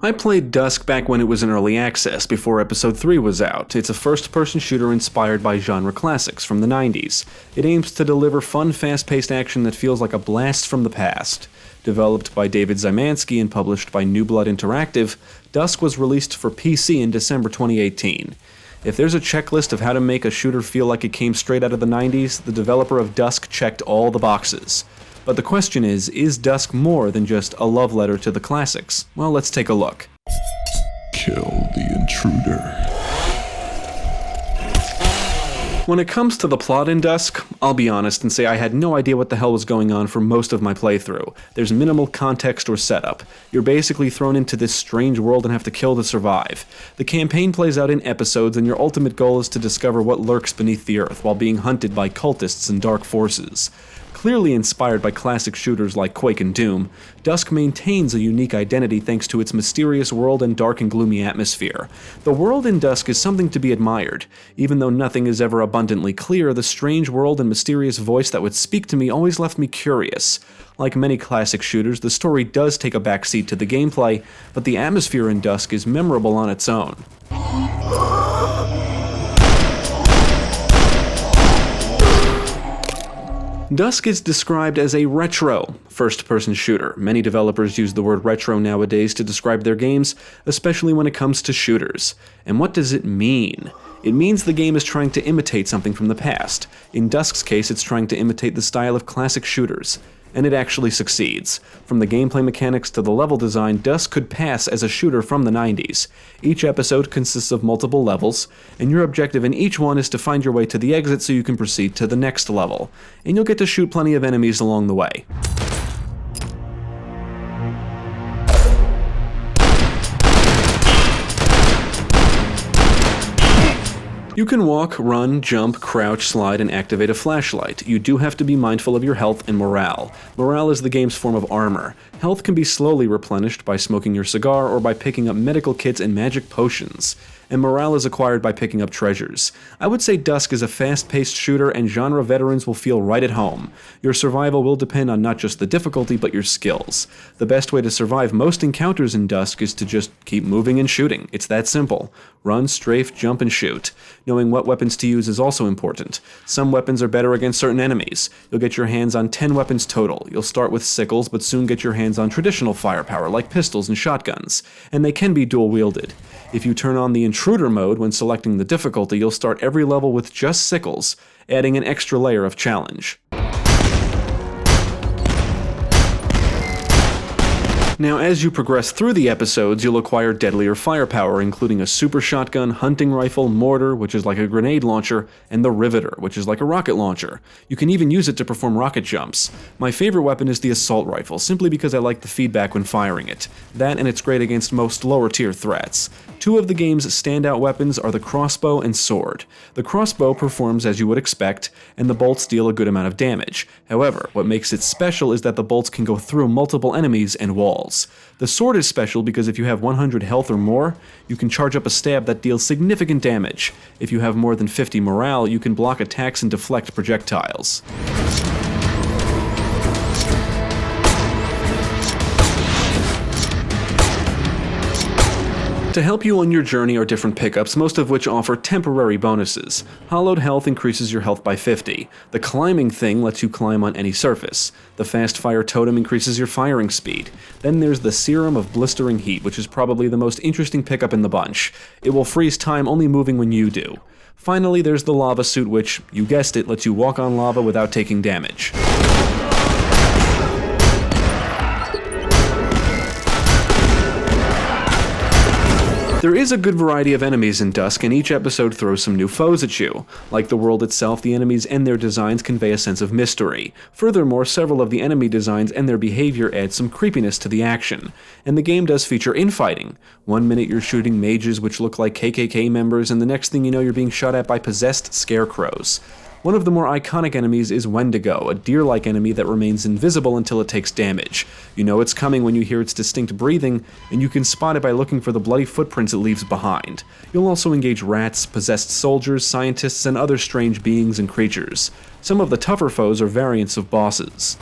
I played Dusk back when it was in early access, before Episode 3 was out. It's a first-person shooter inspired by genre classics from the 90s. It aims to deliver fun, fast-paced action that feels like a blast from the past. Developed by David Szymanski and published by New Blood Interactive, Dusk was released for PC in December 2018. If there's a checklist of how to make a shooter feel like it came straight out of the 90s, the developer of Dusk checked all the boxes. But the question is Dusk more than just a love letter to the classics? Well, let's take a look. Kill the intruder. When it comes to the plot in Dusk, I'll be honest and say I had no idea what the hell was going on for most of my playthrough. There's minimal context or setup. You're basically thrown into this strange world and have to kill to survive. The campaign plays out in episodes, and your ultimate goal is to discover what lurks beneath the earth while being hunted by cultists and dark forces. Clearly inspired by classic shooters like Quake and Doom, Dusk maintains a unique identity thanks to its mysterious world and dark and gloomy atmosphere. The world in Dusk is something to be admired. Even though nothing is ever abundantly clear, the strange world and mysterious voice that would speak to me always left me curious. Like many classic shooters, the story does take a backseat to the gameplay, but the atmosphere in Dusk is memorable on its own. Dusk is described as a retro first-person shooter. Many developers use the word retro nowadays to describe their games, especially when it comes to shooters. And what does it mean? It means the game is trying to imitate something from the past. In Dusk's case, it's trying to imitate the style of classic shooters. And it actually succeeds. From the gameplay mechanics to the level design, Dusk could pass as a shooter from the 90s. Each episode consists of multiple levels, and your objective in each one is to find your way to the exit so you can proceed to the next level. And you'll get to shoot plenty of enemies along the way. You can walk, run, jump, crouch, slide, and activate a flashlight. You do have to be mindful of your health and morale. Morale is the game's form of armor. Health can be slowly replenished by smoking your cigar or by picking up medical kits and magic potions. And morale is acquired by picking up treasures. I would say Dusk is a fast-paced shooter, and genre veterans will feel right at home. Your survival will depend on not just the difficulty, but your skills. The best way to survive most encounters in Dusk is to just keep moving and shooting. It's that simple. Run, strafe, jump, and shoot. Knowing what weapons to use is also important. Some weapons are better against certain enemies. You'll get your hands on 10 weapons total. You'll start with sickles, but soon get your hands on traditional firepower like pistols and shotguns. And they can be dual-wielded. If you turn on the intruder mode when selecting the difficulty, you'll start every level with just sickles, adding an extra layer of challenge. Now, as you progress through the episodes, you'll acquire deadlier firepower, including a super shotgun, hunting rifle, mortar, which is like a grenade launcher, and the riveter, which is like a rocket launcher. You can even use it to perform rocket jumps. My favorite weapon is the assault rifle, simply because I like the feedback when firing it. That, and it's great against most lower-tier threats. Two of the game's standout weapons are the crossbow and sword. The crossbow performs as you would expect, and the bolts deal a good amount of damage. However, what makes it special is that the bolts can go through multiple enemies and walls. The sword is special because if you have 100 health or more, you can charge up a stab that deals significant damage. If you have more than 50 morale, you can block attacks and deflect projectiles. To help you on your journey are different pickups, most of which offer temporary bonuses. Hollowed health increases your health by 50. The climbing thing lets you climb on any surface. The fast fire totem increases your firing speed. Then there's the serum of blistering heat, which is probably the most interesting pickup in the bunch. It will freeze time only moving when you do. Finally, there's the lava suit, which, you guessed it, lets you walk on lava without taking damage. There is a good variety of enemies in Dusk, and each episode throws some new foes at you. Like the world itself, the enemies and their designs convey a sense of mystery. Furthermore, several of the enemy designs and their behavior add some creepiness to the action. And the game does feature infighting. 1 minute you're shooting mages which look like KKK members, and the next thing you know you're being shot at by possessed scarecrows. One of the more iconic enemies is Wendigo, a deer-like enemy that remains invisible until it takes damage. You know it's coming when you hear its distinct breathing, and you can spot it by looking for the bloody footprints it leaves behind. You'll also engage rats, possessed soldiers, scientists, and other strange beings and creatures. Some of the tougher foes are variants of bosses.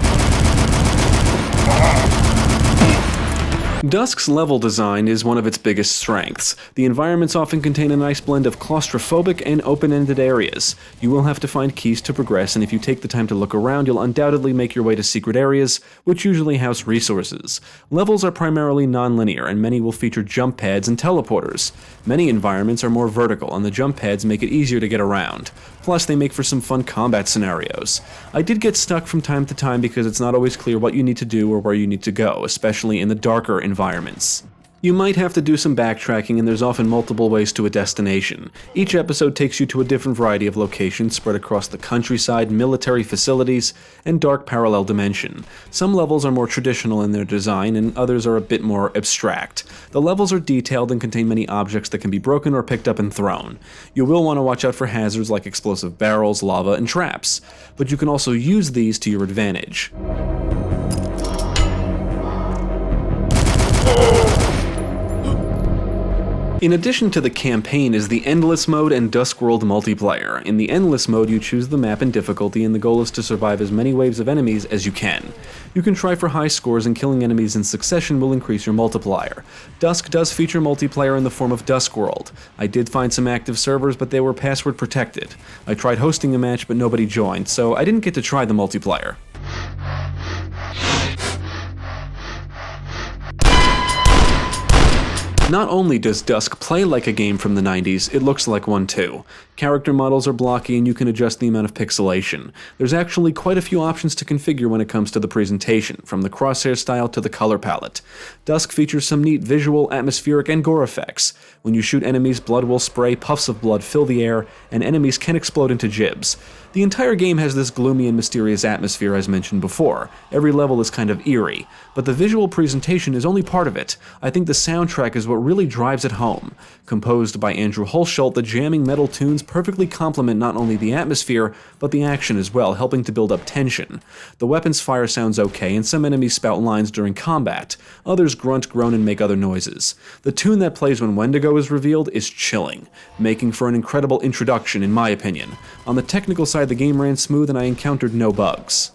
Dusk's level design is one of its biggest strengths. The environments often contain a nice blend of claustrophobic and open-ended areas. You will have to find keys to progress, and if you take the time to look around, you'll undoubtedly make your way to secret areas, which usually house resources. Levels are primarily non-linear, and many will feature jump pads and teleporters. Many environments are more vertical, and the jump pads make it easier to get around. Plus, they make for some fun combat scenarios. I did get stuck from time to time because it's not always clear what you need to do or where you need to go, especially in the darker environments. You might have to do some backtracking, and there's often multiple ways to a destination. Each episode takes you to a different variety of locations spread across the countryside, military facilities, and dark parallel dimension. Some levels are more traditional in their design, and others are a bit more abstract. The levels are detailed and contain many objects that can be broken or picked up and thrown. You will want to watch out for hazards like explosive barrels, lava, and traps, but you can also use these to your advantage. In addition to the campaign is the Endless Mode and Dusk World multiplayer. In the Endless Mode, you choose the map and difficulty, and the goal is to survive as many waves of enemies as you can. You can try for high scores, and killing enemies in succession will increase your multiplier. Dusk does feature multiplayer in the form of Dusk World. I did find some active servers, but they were password protected. I tried hosting a match, but nobody joined, so I didn't get to try the multiplayer. Not only does Dusk play like a game from the 90s, it looks like one too. Character models are blocky and you can adjust the amount of pixelation. There's actually quite a few options to configure when it comes to the presentation, from the crosshair style to the color palette. Dusk features some neat visual, atmospheric, and gore effects. When you shoot enemies, blood will spray, puffs of blood fill the air, and enemies can explode into gibs. The entire game has this gloomy and mysterious atmosphere as mentioned before. Every level is kind of eerie, but the visual presentation is only part of it. I think the soundtrack is what really drives it home. Composed by Andrew Hulshult, the jamming metal tunes perfectly complement not only the atmosphere, but the action as well, helping to build up tension. The weapons fire sounds okay, and some enemies spout lines during combat. Others grunt, groan, and make other noises. The tune that plays when Wendigo is revealed is chilling, making for an incredible introduction in my opinion. On the technical side, the game ran smooth and I encountered no bugs.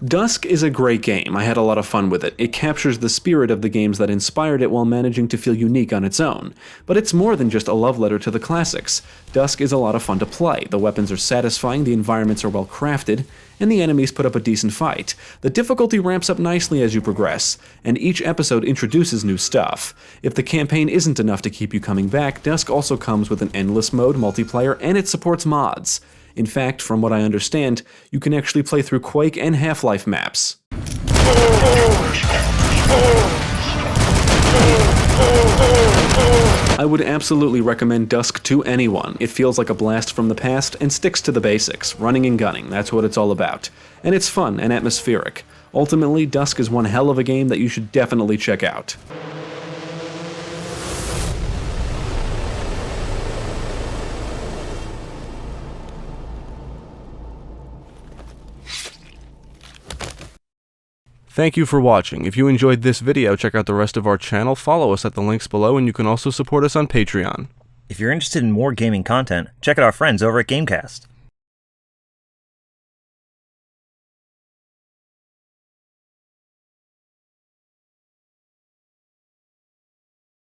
Dusk is a great game. I had a lot of fun with it. It captures the spirit of the games that inspired it while managing to feel unique on its own. But it's more than just a love letter to the classics. Dusk is a lot of fun to play. The weapons are satisfying, the environments are well crafted, and the enemies put up a decent fight. The difficulty ramps up nicely as you progress, and each episode introduces new stuff. If the campaign isn't enough to keep you coming back, Dusk also comes with an endless mode multiplayer, and it supports mods. In fact, from what I understand, you can actually play through Quake and Half-Life maps. I would absolutely recommend Dusk to anyone. It feels like a blast from the past and sticks to the basics, running and gunning, that's what it's all about. And it's fun and atmospheric. Ultimately, Dusk is one hell of a game that you should definitely check out. Thank you for watching. If you enjoyed this video, check out the rest of our channel, follow us at the links below, and you can also support us on Patreon. If you're interested in more gaming content, check out our friends over at Gamecast.